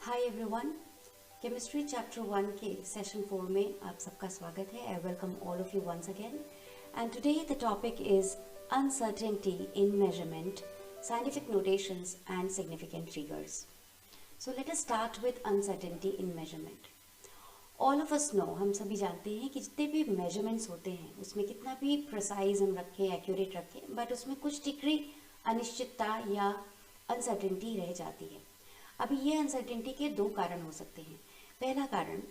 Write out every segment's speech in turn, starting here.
Hi everyone, chemistry chapter 1 के session 4 में आप सबका स्वागत है। I welcome all of you once again and today the topic is uncertainty in measurement, scientific notations and significant triggers. So let us start with uncertainty in measurement. All of us know, हम सभी जानते हैं कि जितने भी measurements होते हैं उसमें कितना भी प्रिसाइज हम रखें, एक्यूरेट रखें, बट उसमें कुछ डिग्री अनिश्चितता या अनसर्टेनिटी रह जाती है। अभी ये अनसर्टेनिटी के दो कारण हो सकते हैं। पहला कारण,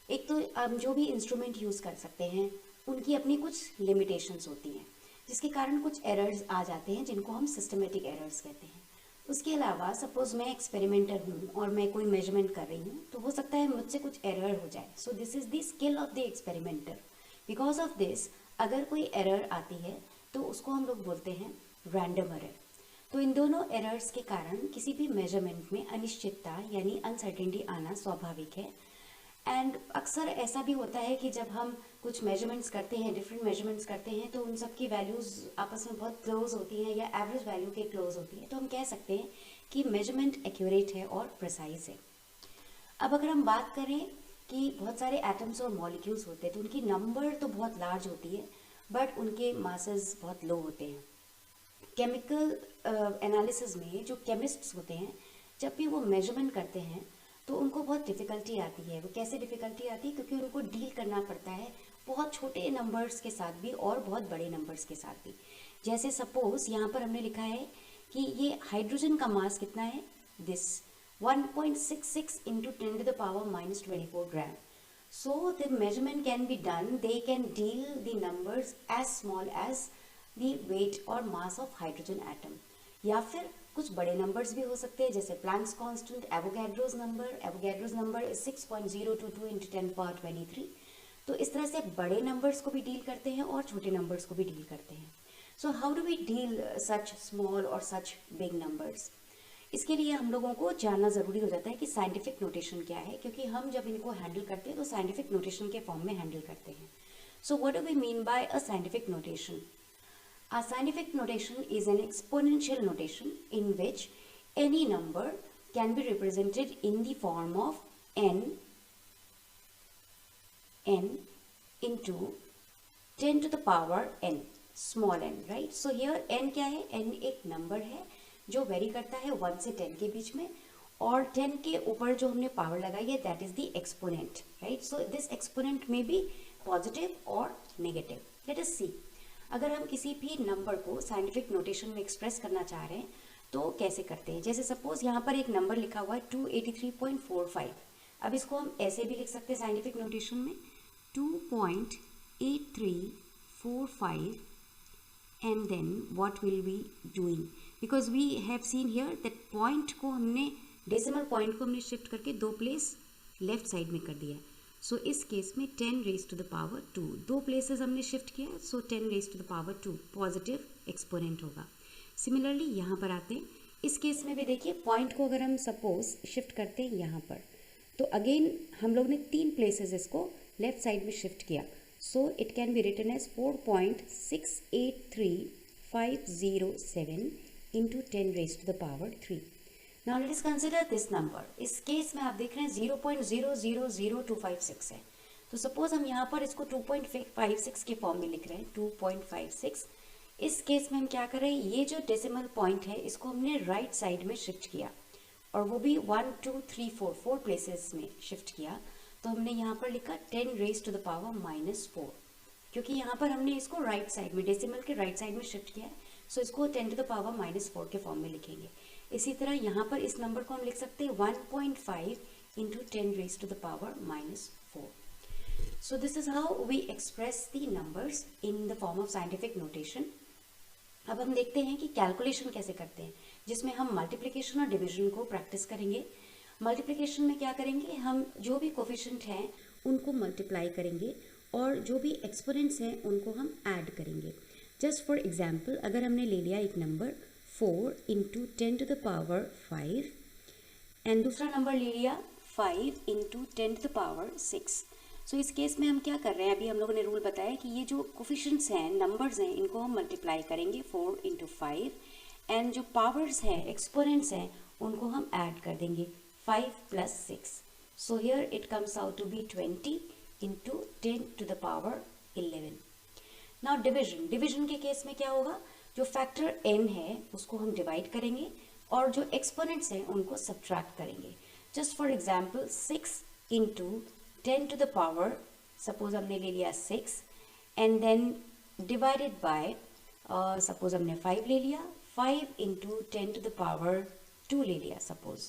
एक तो हम जो भी इंस्ट्रूमेंट यूज़ कर सकते हैं उनकी अपनी कुछ लिमिटेशंस होती हैं, जिसके कारण कुछ एरर्स आ जाते हैं जिनको हम सिस्टमेटिक एरर्स कहते हैं। उसके अलावा सपोज मैं एक्सपेरिमेंटर हूँ और मैं कोई मेजरमेंट कर रही हूँ, तो हो सकता है मुझसे कुछ एरर हो जाए। So this is the skill of the experimenter. Because of this अगर कोई एरर आती है तो उसको हम लोग बोलते हैं रैंडम एरर। तो इन दोनों एरर्स के कारण किसी भी मेजरमेंट में अनिश्चितता यानी अनसर्टेनिटी आना स्वाभाविक है। एंड अक्सर ऐसा भी होता है कि जब हम कुछ मेजरमेंट्स करते हैं, डिफरेंट मेजरमेंट्स करते हैं, तो उन सब की वैल्यूज़ आपस में बहुत क्लोज होती हैं या एवरेज वैल्यू के क्लोज होती है, तो हम कह सकते हैं कि मेजरमेंट एक्यूरेट है और प्रिसाइज है। अब अगर हम बात करें कि बहुत सारे एटम्स और मॉलिक्यूल्स होते हैं तो उनकी नंबर तो बहुत लार्ज होती है, बट उनके मासेस बहुत लो होते हैं। केमिकल एनालिसिस में जो केमिस्ट्स होते हैं, जब भी वो मेजरमेंट करते हैं तो उनको बहुत डिफ़िकल्टी आती है। वो कैसे डिफ़िकल्टी आती है? क्योंकि उनको डील करना पड़ता है बहुत छोटे नंबर्स के साथ भी और बहुत बड़े नंबर्स के साथ भी। जैसे सपोज यहाँ पर हमने लिखा है कि ये हाइड्रोजन का मास कितना है, this 1.66 into 10⁻⁻24 gram. So the measurement can be done, they can deal the numbers as small as the weight और मास ऑफ हाइड्रोजन एटम। या फिर कुछ बड़े नंबर्स भी हो सकते हैं, जैसे Planck's constant, Avogadro's number is 6.022 into 10⁻23। तो इस तरह से बड़े नंबर्स को भी डील करते हैं और छोटे नंबर्स को भी डील करते हैं। So how do we deal such small और सच बिग नंबर्स? इसके लिए हम लोगों को जानना ज़रूरी हो जाता है कि साइंटिफिक नोटेशन क्या है, क्योंकि हम जब इनको हैंडल करते हैं तो साइंटिफिक नोटेशन के फॉर्म में हैंडल करते हैं। So what do we mean by a scientific notation? A scientific notation is an exponential notation in which any number can be represented in the form of n into 10 to the power n, small n, right? So here n क्या है? n एक number है जो very करता है 1 से 10 के बीच में, और 10 के ऊपर जो हमने पावर लगाई है that is the exponent, right? So this exponent में बी पॉजिटिव और नेगेटिव। लेट अस सी, अगर हम किसी भी नंबर को साइंटिफिक नोटेशन में एक्सप्रेस करना चाह रहे हैं तो कैसे करते हैं? जैसे सपोज यहाँ पर एक नंबर लिखा हुआ है 283.45। अब इसको हम ऐसे भी लिख सकते हैं साइंटिफिक नोटेशन में 2.8345 and then what will be doing, because we have seen here that point को हमने, डेसिमल पॉइंट को हमने शिफ्ट करके 2 प्लेस लेफ्ट साइड में कर दिया है। सो इस केस में 10 raise to the power 2, 2 places हमने शिफ्ट किया, सो 10 raise to the power 2 positive exponent होगा। सिमिलरली यहाँ पर आते हैं, इस केस में भी देखिए पॉइंट को अगर हम सपोज शिफ्ट करते हैं यहाँ पर, तो अगेन हम लोग ने 3 प्लेसेस इसको लेफ्ट साइड में शिफ्ट किया। So it can be written as 4.683507 into 10 raise to the power 3। Now let us consider this number. इस केस में आप देख रहे हैं 0.000256 है। तो सपोज हम यहाँ पर इसको 2.56 के फॉर्म में लिख रहे हैं, 2.56। इस केस में हम क्या कर रहे हैं, ये जो डेसिमल पॉइंट है इसको हमने राइट साइड में शिफ्ट किया, और वो भी 1 2 3 4 प्लेसेस में शिफ्ट किया। तो हमने यहाँ पर लिखा 10 रेज टू द पावर -4, क्योंकि यहाँ पर हमने इसको राइट साइड में, डेसिमल के राइट साइड में शिफ्ट किया है। सो इसको 10 टू द पावर -4 के फॉर्म में लिखेंगे। इसी तरह यहाँ पर इस नंबर को हम लिख सकते हैं 1.5 into 10 raise to the power -4। So this is how we express the numbers in the form of scientific notation. अब हम देखते हैं कि कैलकुलेशन कैसे करते हैं, जिसमें हम मल्टीप्लिकेशन और डिविजन को प्रैक्टिस करेंगे। मल्टीप्लिकेशन में क्या करेंगे, हम जो भी कोफिशिएंट हैं उनको मल्टीप्लाई करेंगे और जो भी एक्सपोनेंट्स हैं उनको हम ऐड करेंगे। जस्ट फॉर एग्जाम्पल, अगर हमने ले लिया एक number 4 into 10 to the power 5 and दूसरा नंबर ले लिया 5 इंटू 10 टू द पावर 6। सो इस केस में हम क्या कर रहे हैं, अभी हम लोगों ने रूल बताया कि ये जो कोफिशिएंट्स हैं, नंबर्स हैं, इनको हम मल्टीप्लाई करेंगे 4 इंटू 5, एंड जो पावर्स हैं, एक्सपोनेंट्स हैं, उनको हम ऐड कर देंगे 5 plus 6. So here it comes out to be 20 into 10 to the power 11. Now division के केस में क्या होगा, जो फैक्टर n है उसको हम डिवाइड करेंगे और जो एक्सपोनेंट्स हैं उनको सब्ट्रैक्ट करेंगे. Just for example 6 into 10 to the power, suppose हमने ले लिया 6 and then divided by suppose हमने 5 ले लिया, 5 इंटू 10 टू द पावर 2 ले लिया suppose.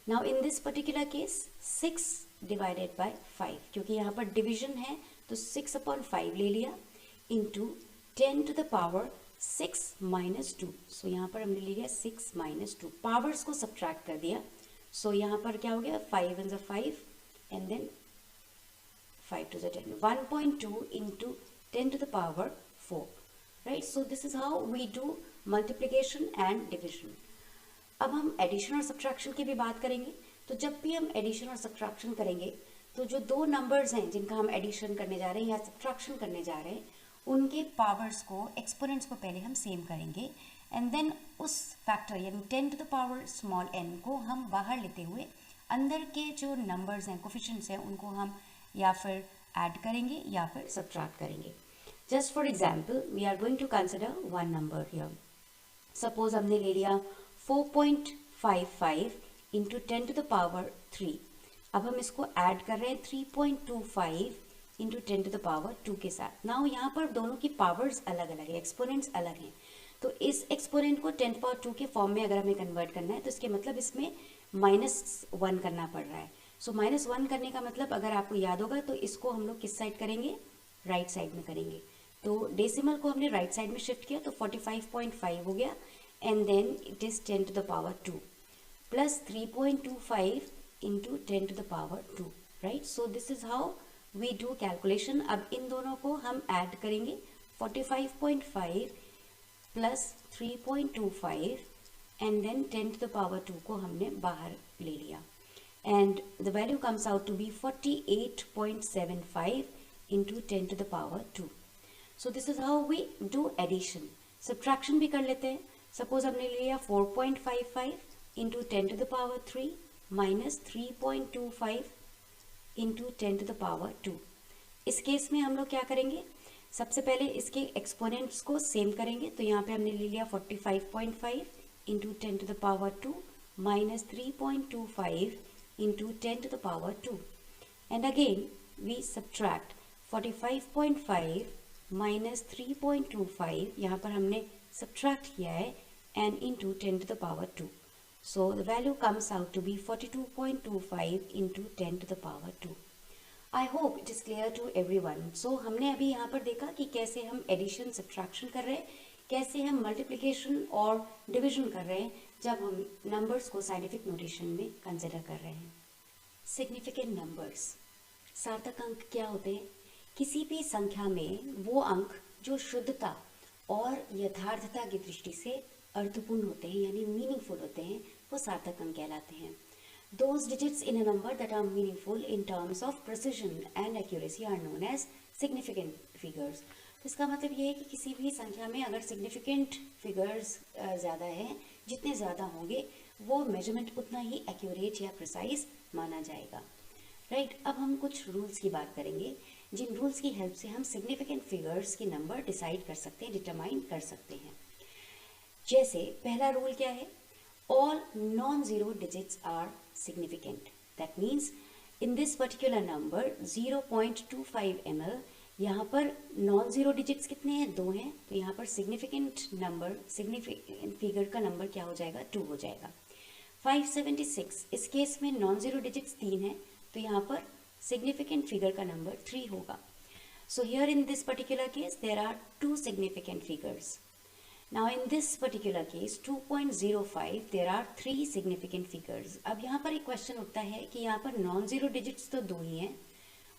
Now in this particular case 6 divided by 5, क्योंकि यहाँ पर डिविजन है तो 6 अपॉन 5 ले लिया into 10 to the power 6 minus 2. सो यहाँ पर हमने ले लिया 6 माइनस 2, पावर्स को सब्ट्रैक्ट कर दिया. सो यहाँ पर क्या हो गया, 5 इन 5 and then 5 to the 10, 1.2 into 10 to the power 4, right? So this is how we do multiplication and division. अब हम एडिशन और सब्ट्रैक्शन की भी बात करेंगे. तो जब भी हम एडिशन और सब्ट्रैक्शन करेंगे तो जो दो नंबर्स हैं जिनका हम एडिशन करने जा रहे हैं या सब्ट्रैक्शन करने जा रहे हैं, उनके पावर्स को, एक्सपोनेंट्स को पहले हम सेम करेंगे एंड देन उस फैक्टर यानी 10 to the power small n को हम बाहर लेते हुए अंदर के जो नंबर्स हैं, कोफिशिएंट्स हैं, उनको हम या फिर ऐड करेंगे या फिर सब्ट्रैक्ट करेंगे. Just for example we are going to consider one number here. Suppose हमने ले लिया 4.55 इंटू 10 to the power 3. अब हम इसको ऐड कर रहे हैं 3.25 इंटू 10 to the power 2 के साथ. नाउ यहाँ पर दोनों की पावर्स अलग अलग है, एक्सपोनेंट्स अलग हैं. तो इस एक्सपोनेंट को 10 पावर 2 के फॉर्म में अगर हमें कन्वर्ट करना है तो इसके मतलब इसमें -1 करना पड़ रहा है. सो -1 करने का मतलब अगर आपको याद होगा तो इसको हम लोग किस साइड करेंगे, राइट साइड में करेंगे. तो डेसिमल को हमने राइट साइड में शिफ्ट किया तो 45.5 हो गया and then it is 10 to the power 2 plus 3.25 into 10 to the power 2, right. So this is how we do calculation. अब इन दोनों को हम ऐड करेंगे, 45.5 plus 3.25 and then 10 to the power 2 को हमने बाहर ले लिया and the value comes out to be 48.75 into 10 to the power 2. So this is how we do addition. Subtraction भी कर लेते हैं. Suppose हमने लिया 4.55 into 10 to the power 3 minus 3.25 into 10 to the power 2. इस केस में हम लोग क्या करेंगे, सबसे पहले इसके एक्सपोनेंट्स को सेम करेंगे. तो यहाँ पे हमने ले लिया 45.5 into 10 to the power 2 minus 3.25 into 10 to the power 2, and again we subtract 45.5 minus 3.25, यहाँ पर हमने subtract किया है, and into 10 to the power 2. So the value comes out to be 42.25 into 10 to the power 2. I hope it is clear to everyone. So हमने अभी यहाँ पर देखा कि कैसे हम एडिशन सब्ट्रैक्शन कर रहे हैं, कैसे हम मल्टीप्लिकेशन और डिविजन कर रहे हैं जब हम नंबर्स को साइंटिफिक नोटेशन में कंसिडर कर रहे हैं. सिग्निफिकेंट नंबर्स, सार्थक अंक क्या होते हैं? किसी भी संख्या में वो अंक जो शुद्धता और यथार्थता की दृष्टि से अर्थपूर्ण होते हैं यानी मीनिंगफुल होते हैं, वो सार्थक अंक कहलाते हैं. Those digits in a number that are meaningful in terms of precision and accuracy are known as significant figures. तो इसका मतलब ये है कि किसी भी संख्या में अगर सिग्निफिकेंट फिगर्स ज़्यादा हैं, जितने ज़्यादा होंगे वो मेजरमेंट उतना ही एक्यूरेट या प्रिसाइज माना जाएगा, राइट. अब हम कुछ रूल्स की बात करेंगे जिन रूल्स की हेल्प से हम सिग्निफिकेंट फिगर्स की नंबर डिसाइड कर सकते हैं, डिटरमाइन कर सकते हैं. जैसे पहला रूल क्या है, all non zero digits are significant. That means in this particular number 0.25 ml, यहाँ पर नॉन ज़ीरो डिजिट्स कितने हैं, 2 हैं. तो यहाँ पर सिग्निफिकेंट नंबर, सिग्निफिकेंट फिगर का नंबर क्या हो जाएगा, 2 हो जाएगा. 576, इस केस में नॉन ज़ीरो डिजिट्स 3 हैं तो यहाँ पर सिग्निफिकेंट फिगर का नंबर 3 होगा. So here in this particular case there are 2 significant figures. Now in this particular case 2.05 there are 3 significant figures. अब यहाँ पर एक क्वेश्चन उठता है कि यहाँ पर नॉन ज़ीरो डिजिट्स तो 2 ही हैं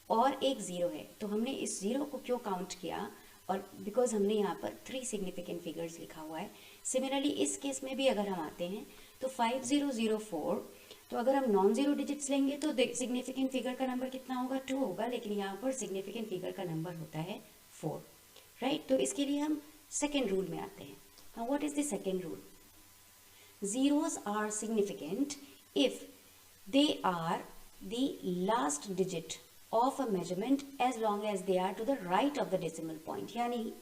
और एक ज़ीरो है, तो हमने इस ज़ीरो को क्यों काउंट किया, और बिकॉज हमने यहाँ पर 3 सिग्निफिकेंट फिगर्स लिखा हुआ है. सिमिलरली इस केस में भी अगर हम आते हैं तो 5004, तो अगर हम नॉन ज़ीरो डिजिट्स लेंगे तो सिग्निफिकेंट फिगर का नंबर कितना होगा, 2 होगा, लेकिन यहाँ पर सिग्निफिकेंट फिगर का नंबर होता है 4, राइट. तो इसके लिए हम सेकेंड रूल में आते हैं. Now what is the second rule? Zeros are significant if they are the last digit of a measurement as long as they are to the right of the decimal point. यानी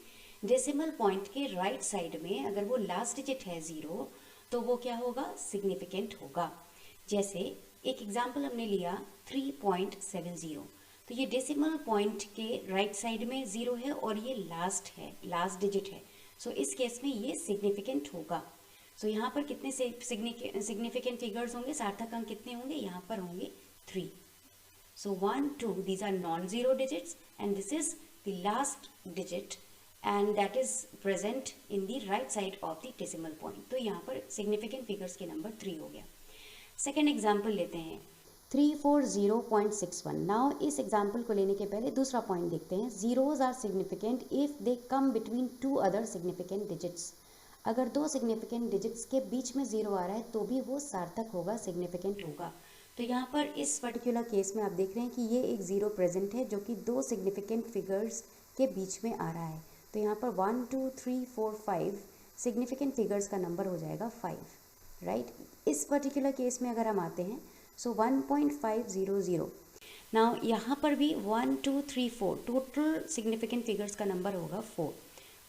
decimal point के right side में अगर वो last digit है 0 तो वो क्या होगा, सिग्निफिकेंट होगा. जैसे एक एग्जांपल हमने लिया 3.70, तो ये डेसिमल पॉइंट के राइट साइड में 0 है और ये लास्ट है, लास्ट डिजिट है. सो इस केस में ये सिग्निफिकेंट होगा. सो यहाँ पर कितने सिग्निफिकेंट फिगर्स होंगे, सार्थक अंक कितने होंगे, यहाँ पर होंगे 3. सो 1, 2 these are non-zero digits and this is the last digit and that is present in the right side of the decimal point. तो यहाँ पर significant figures के नंबर 3 हो गया. सेकेंड एग्जाम्पल लेते हैं 340.61. नाउ इस एग्जाम्पल को लेने के पहले दूसरा पॉइंट देखते हैं. Zeros are significant if they come between two other significant digits. अगर दो सिग्निफिकेंट डिजिट्स के बीच में 0 आ रहा है तो भी वो सार्थक होगा, सिग्निफिकेंट होगा. तो यहाँ पर इस पर्टिकुलर केस में आप देख रहे हैं कि ये एक 0 प्रेजेंट है जो कि दो सिग्निफिकेंट फिगर्स के बीच में आ रहा है. तो यहाँ पर 1, 2, 3, 4, 5 सिग्निफिकेंट फिगर्स का नंबर हो जाएगा 5, राइट. इस पर्टिकुलर केस में अगर हम आते हैं सो 1.500. नाउ यहाँ पर भी 1, 2, 3, 4 टोटल सिग्निफिकेंट फिगर्स का नंबर होगा 4.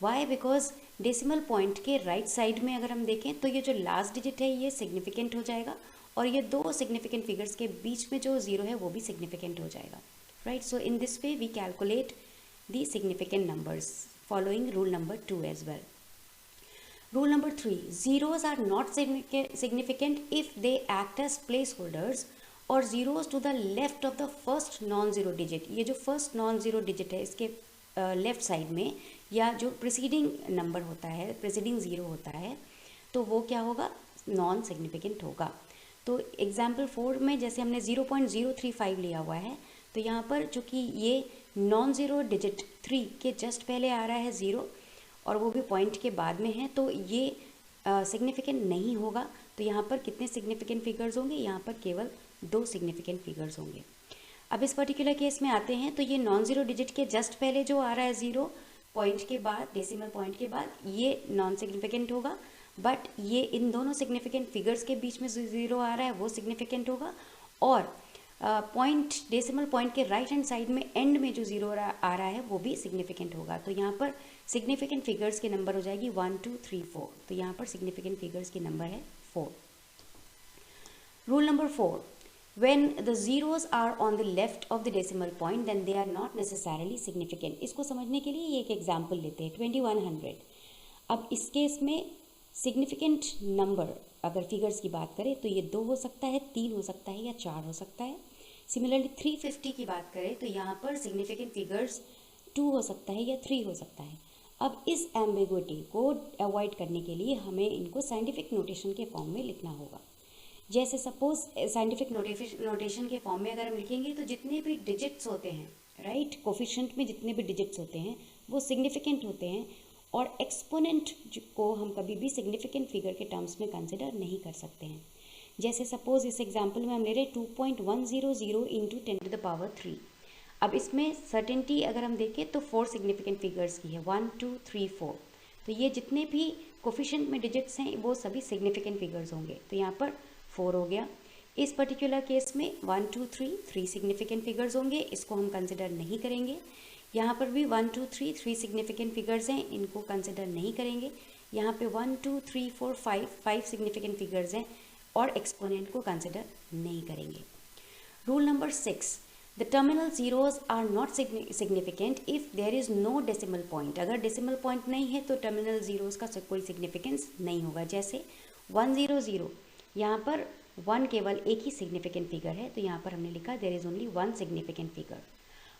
वाई? बिकॉज डेसिमल पॉइंट के राइट साइड में अगर हम देखें तो ये जो लास्ट डिजिट है ये सिग्निफिकेंट हो जाएगा और ये दो सिग्निफिकेंट फिगर्स के बीच में जो 0 है वो भी सिग्निफिकेंट हो जाएगा, right. So in this way we calculate the significant numbers following rule number 2 as well. Rule number 3, zeros are not significant if they act as placeholders or zeros to the left of the first non-zero digit. ये जो first non-zero digit है इसके left side में या जो preceding number होता है, preceding 0 होता है, तो वो क्या होगा, नॉन सिग्निफिकेंट होगा. तो एग्जाम्पल 4 में जैसे हमने 0.035 लिया हुआ है तो यहाँ पर चूँकि ये नॉन ज़ीरो डिजिट 3 के जस्ट पहले आ रहा है 0 और वो भी पॉइंट के बाद में है तो ये सिग्निफिकेंट नहीं होगा. तो यहाँ पर कितने सिग्निफिकेंट फिगर्स होंगे, यहाँ पर केवल 2 सिग्निफिकेंट फिगर्स होंगे. अब इस पर्टिकुलर केस में आते हैं तो ये नॉन ज़ीरो डिजिट के जस्ट पहले जो आ रहा है 0 पॉइंट के बाद, डेसिमल पॉइंट के बाद, ये नॉन सिग्निफिकेंट होगा. बट ये इन दोनों सिग्निफिकेंट फिगर्स के बीच में 0 आ रहा है वो सिग्निफिकेंट होगा. और पॉइंट, डेसिमल पॉइंट के राइट हैंड साइड में एंड में जो 0 आ रहा है वो भी सिग्निफिकेंट होगा. तो यहाँ पर सिग्निफिकेंट फिगर्स के नंबर हो जाएगी 1, 2, 3, 4. तो यहाँ पर सिग्निफिकेंट फिगर्स के नंबर है 4. Rule number 4, when the zeros are on the left of the decimal point then they are not necessarily significant. इसको समझने के लिए एक एग्जाम्पल लेते हैं 2100. अब इस केस में सिग्निफिकेंट नंबर अगर फिगर्स की बात करें तो ये 2 हो सकता है, 3 हो सकता है या 4 हो सकता है. सिमिलरली 350 की बात करें तो यहाँ पर सिग्निफिकेंट फिगर्स 2 हो सकता है या 3 हो सकता है. अब इस एम्बिग्विटी को अवॉइड करने के लिए हमें इनको साइंटिफिक नोटेशन के फॉर्म में लिखना होगा. जैसे सपोज साइंटिफिक नोटेशन के फॉर्म में अगर हम लिखेंगे तो जितने भी डिजिट्स होते हैं, राइट, कोफिशिएंट में जितने भी डिजिट्स होते हैं वो सिग्निफिकेंट होते हैं और एक्सपोनेंट को हम कभी भी सिग्निफिकेंट फिगर के टर्म्स में कंसिडर नहीं कर सकते हैं. जैसे सपोज इस एग्जांपल में हम ले रहे 2.100 इंटू 10⁻3. अब इसमें सर्टेनिटी अगर हम देखें तो 4 सिग्निफिकेंट फिगर्स की है, 1, 2, 3, 4. तो ये जितने भी कोफिशिएंट में डिजिट्स हैं वो सभी सिग्निफिकेंट फिगर्स होंगे. तो यहाँ पर 4 हो गया. इस पर्टिकुलर केस में 1, 2, 3 सिग्निफिकेंट फिगर्स होंगे, इसको हम कंसिडर नहीं करेंगे. यहाँ पर भी 1, 2, 3 सिग्निफिकेंट फिगर्स हैं, इनको कंसिडर नहीं करेंगे. यहाँ पे 1, 2, 3, 4, 5 सिग्निफिकेंट फिगर्स हैं और एक्सपोनेंट को कंसिडर नहीं करेंगे. Rule number 6, the terminal zeros are not significant if there is no decimal point. अगर डेसिमल पॉइंट नहीं है तो टर्मिनल जीरोज का कोई सिग्निफिकेंस नहीं होगा. जैसे 100, यहाँ पर 1 केवल एक ही सिग्निफिकेंट फिगर है तो यहाँ पर हमने लिखा there is only 1 significant figure.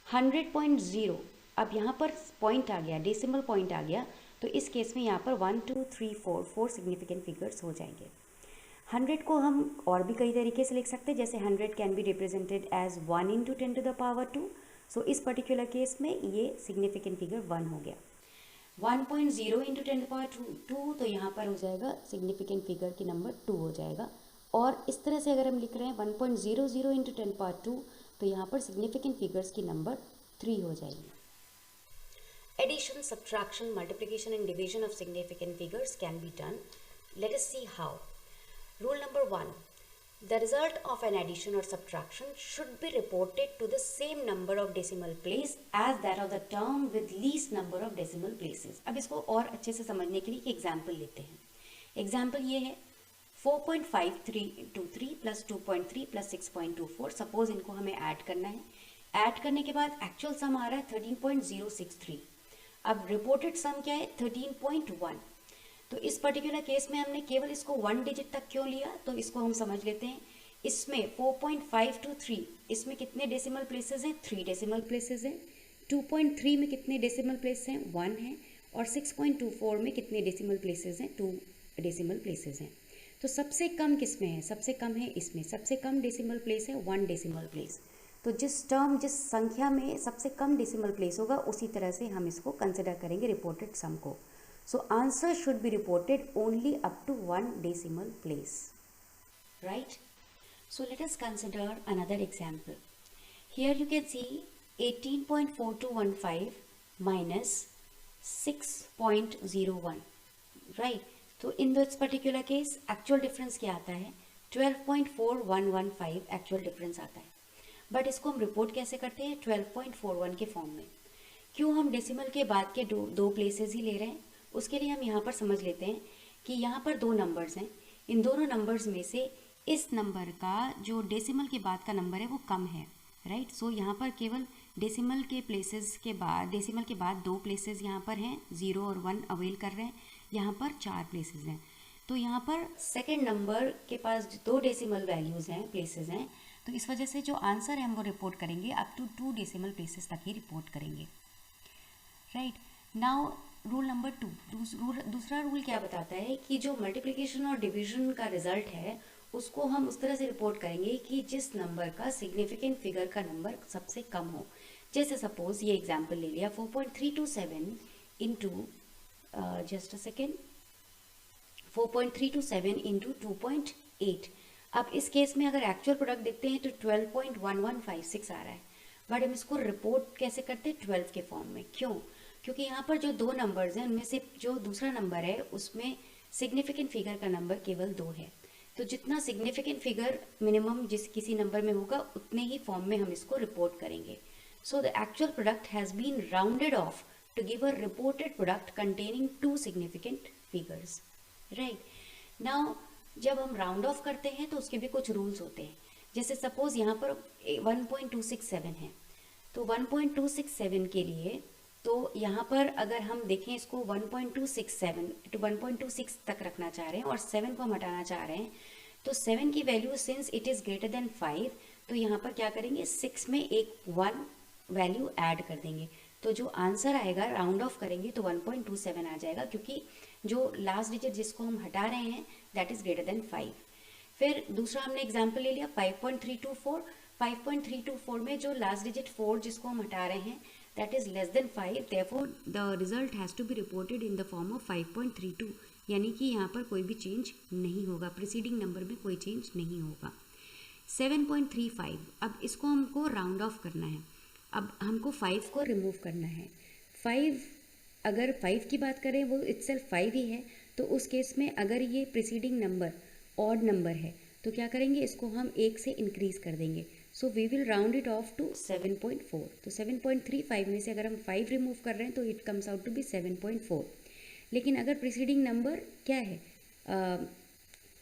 100.0, अब यहाँ पर पॉइंट आ गया, डेसिमल पॉइंट आ गया, तो इस केस में यहाँ पर 1, 2, 3, 4 सिग्निफिकेंट फिगर्स हो जाएंगे. 100 को हम और भी कई तरीके से लिख सकते हैं. जैसे 100 can be represented as 1 into 10⁻2. सो इस पर्टिकुलर केस में ये सिग्निफिकेंट फिगर 1 हो गया. 1.0 इंटू 10⁻2 तो यहाँ पर हो जाएगा सिग्निफिकेंट फिगर की नंबर 2 हो जाएगा. और इस तरह से अगर हम लिख रहे हैं 1.00 इंटू 10⁻2 तो यहाँ पर सिग्निफिकेंट फिगर्स की नंबर 3 हो जाएगी. Addition, subtraction, multiplication and division of significant figures can be done. Let us see how. Rule number 1, The result of an addition or subtraction should be reported to the same number of decimal place as that of the term with least number of decimal places. अब इसको और अच्छे से समझने के लिए example लेते हैं. एग्जाम्पल ये है 4.5323 प्लस 2.3 प्लस 6.24. सपोज इनको हमें ऐड करना है. ऐड करने के बाद एक्चुअल सम आ रहा है 13.063. अब रिपोर्टेड सम क्या है 13.1. तो इस पर्टिकुलर केस में हमने केवल इसको 1 डिजिट तक क्यों लिया, तो इसको हम समझ लेते हैं. इसमें 4.523 इसमें कितने डेसिमल प्लेसेस हैं, 3 डेसिमल प्लेसेस हैं. 2.3 में कितने डेसिमल प्लेस हैं, 1 है. और 6.24 में कितने डेसिमल प्लेसेस हैं, 2 डेसिमल प्लेसेस हैं. तो सबसे कम किस में है, सबसे कम है इसमें. सबसे कम डेसिमल प्लेस है 1 डेसिमल प्लेस. तो जिस संख्या में सबसे कम डेसिमल प्लेस होगा उसी तरह से हम इसको कंसिडर करेंगे रिपोर्टेड सम को. So answer should be reported only up to 1 decimal place, right? So let us consider another example. Here you can see 18.4215 minus 6.01, right? So in this particular case actual difference क्या आता है, 12.4115 actual difference आता है. But इसको हम report कैसे करते हैं, 12.41 के फॉर्म में. क्यों हम डेसिमल के बाद के दो प्लेसेस ही ले रहे हैं, उसके लिए हम यहाँ पर समझ लेते हैं कि यहाँ पर 2 नंबर्स हैं. इन दोनों नंबर्स में से इस नंबर का जो डेसिमल के बाद का नंबर है वो कम है, राइट. सो यहाँ पर केवल डेसिमल के बाद 2 प्लेसेस यहाँ पर हैं, 0 और 1 अवेल कर रहे हैं. यहाँ पर 4 प्लेसेस हैं. तो यहाँ पर सेकेंड नंबर के पास 2 डेसिमल वैल्यूज़ हैं, प्लेसेस हैं. तो इस वजह से जो आंसर है हम वो रिपोर्ट करेंगे अप टू 2 डेसिमल प्लेसेस तक ही रिपोर्ट करेंगे, राइट. Now rule number 2. दूसरा रूल क्या बताता है कि जो मल्टीप्लिकेशन और डिवीजन का रिजल्ट है उसको हम उस तरह से रिपोर्ट करेंगे कि जिस नंबर का सिग्निफिकेंट फिगर का नंबर सबसे कम हो. जैसे सपोज ये एग्जांपल ले लिया 4.327 into just a second 4.327 into 2.8. अब इस केस में अगर एक्चुअल प्रोडक्ट देखते हैं तो 12.1156 आ रहा है. बट हम इसको रिपोर्ट कैसे करते हैं, 12 के फॉर्म में. क्यों, क्योंकि यहाँ पर जो 2 नंबर्स हैं उनमें से जो दूसरा नंबर है उसमें सिग्निफिकेंट फिगर का नंबर केवल 2 है. तो जितना सिग्निफिकेंट फिगर मिनिमम किसी नंबर में होगा उतने ही फॉर्म में हम इसको रिपोर्ट करेंगे. So the actual product has been rounded off to give a reported product containing 2 significant figures, right. Now जब हम राउंड ऑफ करते हैं तो उसके भी कुछ रूल्स होते हैं. जैसे सपोज यहाँ पर 1.267 है, तो 1.267 के लिए तो यहाँ पर अगर हम देखें इसको 1.267 to 1.26 तक रखना चाह रहे हैं और 7 को हम हटाना चाह रहे हैं, तो 7 की value since it is greater than 5, तो यहाँ पर क्या करेंगे 6 में एक 1 वैल्यू ऐड कर देंगे. तो जो आंसर आएगा राउंड ऑफ करेंगे तो 1.27 आ जाएगा, क्योंकि जो लास्ट डिजिट जिसको हम हटा रहे हैं दैट इज़ ग्रेटर देन 5. फिर दूसरा हमने एग्जाम्पल ले लिया 5.324. 5.324 में जो लास्ट डिजिट 4 जिसको हम हटा रहे हैं that is less than 5, therefore the result has to be reported in the form of 5.32. यानी कि यहाँ पर कोई भी चेंज नहीं होगा, प्रीसीडिंग नंबर में कोई चेंज नहीं होगा. 7.35, अब इसको हमको राउंड ऑफ करना है. अब हमको 5 को रिमूव करना है. 5 अगर 5 की बात करें वो इटसेल्फ 5 ही है, तो उस केस में अगर ये प्रीसीडिंग नंबर ऑड नंबर है तो क्या करेंगे, इसको हम 1 से इंक्रीज कर देंगे. So we will round it off to 7.4. तो 7.35 में से अगर हम 5 रिमूव कर रहे हैं तो it comes out to be 7.4. लेकिन अगर प्रीसीडिंग नंबर क्या है,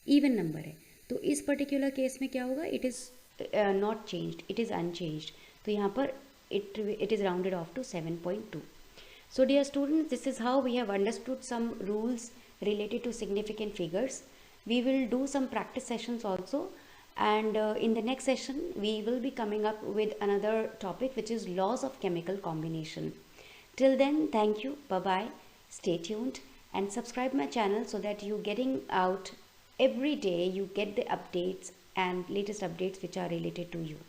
इवन नंबर है, तो इस पर्टिकुलर केस में क्या होगा, it is not changed, it is unchanged. तो यहाँ पर it is rounded off to 7.2. So dear students, this is how we have understood some rules related to significant figures. We will do some practice sessions also, and in the next session we will be coming up with another topic, which is laws of chemical combination. Till then, thank you, bye bye, stay tuned and subscribe my channel so that you getting out every day, you get the updates and latest updates which are related to you.